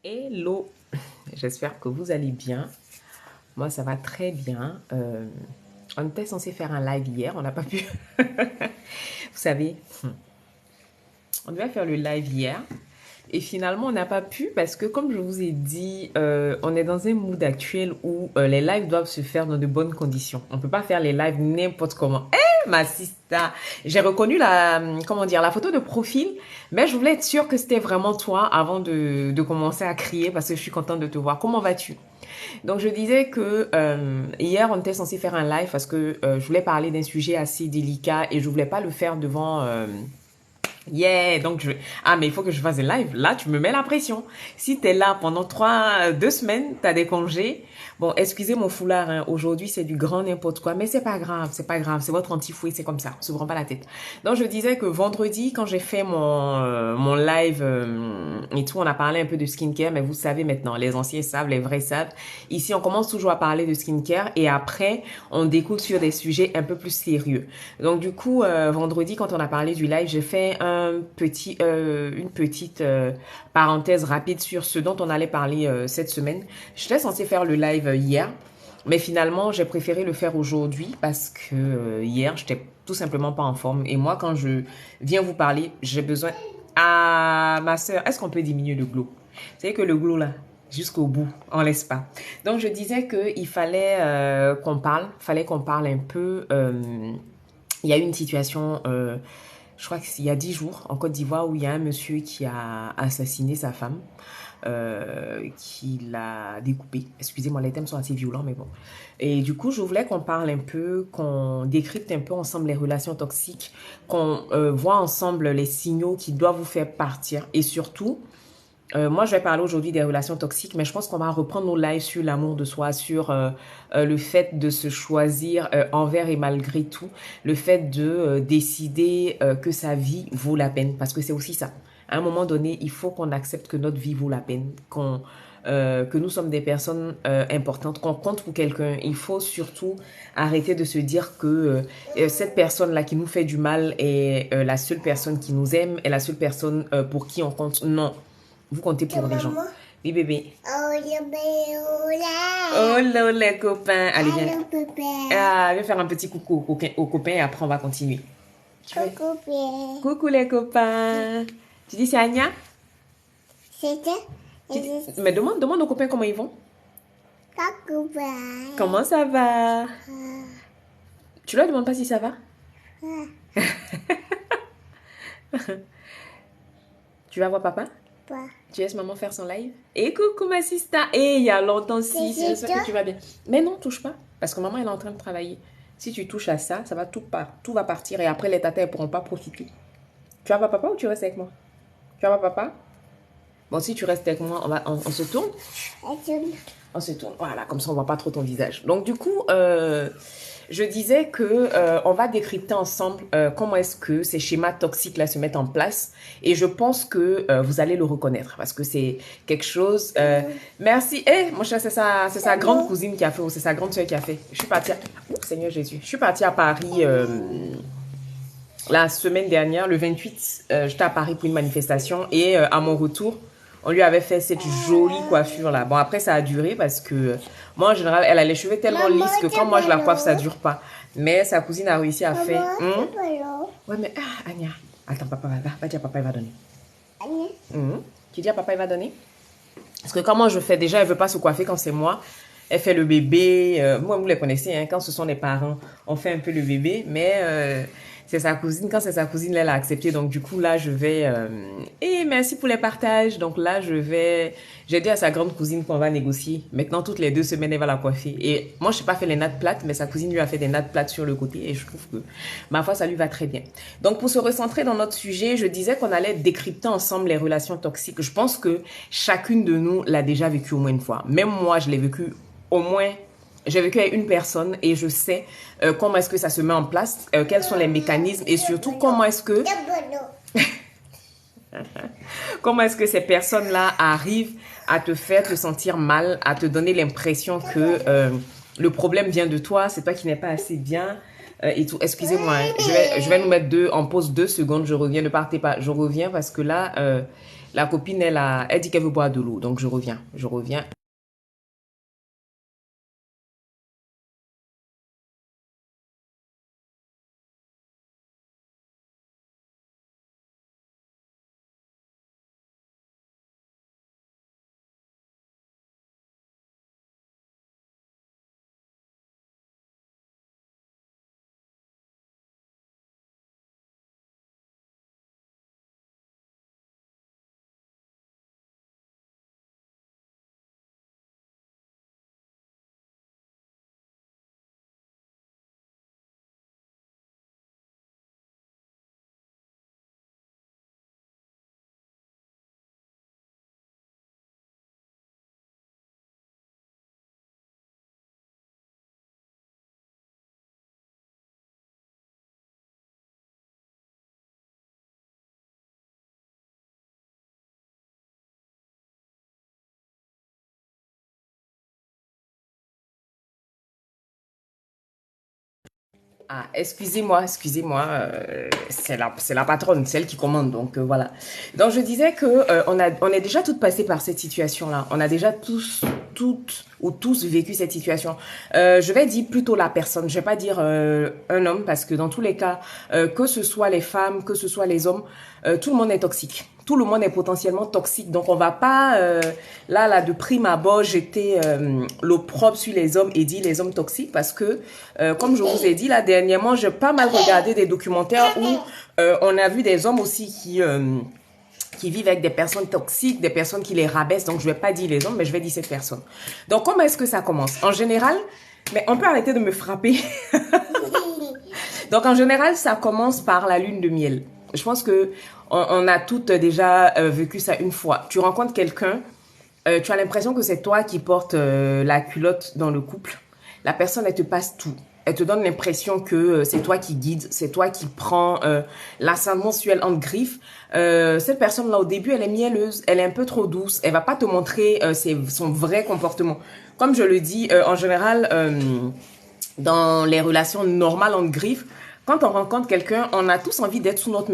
Hello, j'espère que vous allez bien. Moi, ça va très bien. On était censé faire un live hier, on n'a pas pu. Vous savez, on devait faire le live hier. Et finalement, on n'a pas pu parce que, comme je vous ai dit, on est dans un mood actuel où les lives doivent se faire dans de bonnes conditions. On ne peut pas faire les lives n'importe comment. Eh, ma sista, j'ai reconnu comment dire, la photo de profil, mais je voulais être sûre que c'était vraiment toi avant de commencer à crier parce que je suis contente de te voir. Comment vas-tu? Donc, je disais que hier, on était censé faire un live parce que je voulais parler d'un sujet assez délicat et je voulais pas le faire devant... Yeah, donc ah, mais il faut que je fasse un live. Là, tu me mets la pression. Si t'es là pendant 2 semaines, t'as des congés. Bon, excusez mon foulard, hein. Aujourd'hui, c'est du grand n'importe quoi, mais c'est pas grave, c'est pas grave. C'est votre anti-fouet, c'est comme ça. On se prend pas la tête. Donc, je disais que vendredi, quand j'ai fait mon live et tout, on a parlé un peu de skincare, mais vous savez maintenant, les anciens savent, les vrais savent. Ici, on commence toujours à parler de skincare et après, on découle sur des sujets un peu plus sérieux. Donc, du coup, vendredi, quand on a parlé du live, j'ai fait une petite parenthèse rapide sur ce dont on allait parler cette semaine. J'étais censée faire le live hier, mais finalement, j'ai préféré le faire aujourd'hui parce que hier, j'étais tout simplement pas en forme. Et moi, quand je viens vous parler, j'ai besoin... Ah, ma sœur, est-ce qu'on peut diminuer le glow? Vous savez que le glow, là, jusqu'au bout, on laisse pas. Donc, je disais qu'il fallait fallait qu'on parle un peu... il y a eu une situation... je crois qu'il y a 10 jours en Côte d'Ivoire où il y a un monsieur qui a assassiné sa femme, qui l'a découpée. Excusez-moi, les thèmes sont assez violents, mais bon. Et du coup, je voulais qu'on parle un peu, qu'on décrypte un peu ensemble les relations toxiques, qu'on voit ensemble les signaux qui doivent vous faire partir. Et surtout, moi, je vais parler aujourd'hui des relations toxiques, mais je pense qu'on va reprendre nos lives sur l'amour de soi, sur le fait de se choisir envers et malgré tout, le fait de décider que sa vie vaut la peine, parce que c'est aussi ça. À un moment donné, il faut qu'on accepte que notre vie vaut la peine, que nous sommes des personnes importantes, qu'on compte pour quelqu'un. Il faut surtout arrêter de se dire que cette personne-là qui nous fait du mal est la seule personne qui nous aime, est la seule personne pour qui on compte. Non. Vous comptez pour les gens. Oui, bébé. Oh là, les copains. Allez, viens. Ah, viens faire un petit coucou aux copains et après on va continuer. Coucou. Coucou les copains. Tu dis c'est Anya? Mais demande aux copains comment ils vont. Comment ça va? Tu leur demandes pas si ça va? Tu vas voir papa? Tu laisses maman faire son live? Et coucou ma sista. Et il y a longtemps si, j'espère que tu vas bien. Mais non, touche pas. Parce que maman elle est en train de travailler. Si tu touches à ça, ça va tout va partir et après les tatas elles pourront pas profiter. Tu vas voir papa ou tu restes avec moi? Tu vas voir papa? Bon, si tu restes avec moi, on se tourne? On se tourne. Voilà, comme ça on voit pas trop ton visage. Donc du coup, je disais que on va décrypter ensemble comment est-ce que ces schémas toxiques là se mettent en place et je pense que vous allez le reconnaître parce que c'est quelque chose. Merci. Mon cher, c'est sa grande cousine qui a fait ou c'est sa grande soeur qui a fait. Je suis partie. Seigneur Jésus, je suis partie à Paris. La semaine dernière, le 28, j'étais à Paris pour une manifestation et à mon retour, on lui avait fait cette jolie coiffure là. Bon, après, ça a duré parce que moi, en général, elle a les cheveux tellement lisses que quand moi je la coiffe, ça dure pas. Mais sa cousine a réussi à faire. Ouais, mais Anya, attends, papa va dire papa, il va donner. Tu dis à papa, il va donner? Parce que quand moi je fais, déjà, elle veut pas se coiffer quand c'est moi. Elle fait le bébé. Moi, vous les connaissez, hein, quand ce sont les parents, on fait un peu le bébé. Mais c'est sa cousine. Quand c'est sa cousine, elle a accepté. Donc, du coup, là, je vais... Et merci pour les partages. Donc, là, je vais... J'ai dit à sa grande cousine qu'on va négocier. Maintenant, toutes les 2 semaines, elle va la coiffer. Et moi, je n'ai pas fait les nattes plates, mais sa cousine lui a fait des nattes plates sur le côté. Et je trouve que, ma foi, ça lui va très bien. Donc, pour se recentrer dans notre sujet, je disais qu'on allait décrypter ensemble les relations toxiques. Je pense que chacune de nous l'a déjà vécu au moins une fois. Même moi, je l'ai vécu au moins... J'ai vécu avec une personne et je sais comment est-ce que ça se met en place, quels sont les mécanismes et surtout comment est-ce que comment est-ce que ces personnes-là arrivent à te faire te sentir mal, à te donner l'impression que le problème vient de toi, c'est toi qui n'es pas assez bien. et tout. Excusez-moi, hein. Je vais nous mettre en pause 2 secondes. Je reviens, ne partez pas. Je reviens parce que là, la copine, elle dit qu'elle veut boire de l'eau. Donc, je reviens. Je reviens. Ah, excusez-moi, c'est la patronne, celle qui commande, donc voilà. Donc je disais que on est déjà toutes passées par cette situation-là. On a déjà toutes ou tous vécu cette situation. Je vais dire plutôt la personne, je vais pas dire un homme, parce que dans tous les cas, que ce soit les femmes, que ce soit les hommes, tout le monde est toxique. Tout le monde est potentiellement toxique. Donc, on va pas, là, de prime abord, jeter l'opprobre sur les hommes et dire les hommes toxiques parce que, comme je vous ai dit, là, dernièrement, j'ai pas mal regardé des documentaires où on a vu des hommes aussi qui vivent avec des personnes toxiques, des personnes qui les rabaissent. Donc, je vais pas dire les hommes, mais je vais dire cette personne. Donc, comment est-ce que ça commence? En général, mais on peut arrêter de me frapper. Donc, en général, ça commence par la lune de miel. Je pense que on a toutes déjà vécu ça une fois. Tu rencontres quelqu'un, tu as l'impression que c'est toi qui portes la culotte dans le couple. La personne, elle te passe tout. Elle te donne l'impression que c'est toi qui guide, c'est toi qui prends l'ascendant mensuel en griffe. Cette personne-là, au début, elle est mielleuse, elle est un peu trop douce. Elle va pas te montrer son vrai comportement. Comme je le dis, en général, dans les relations normales en griffe, quand on rencontre quelqu'un, on a tous envie d'être sous notre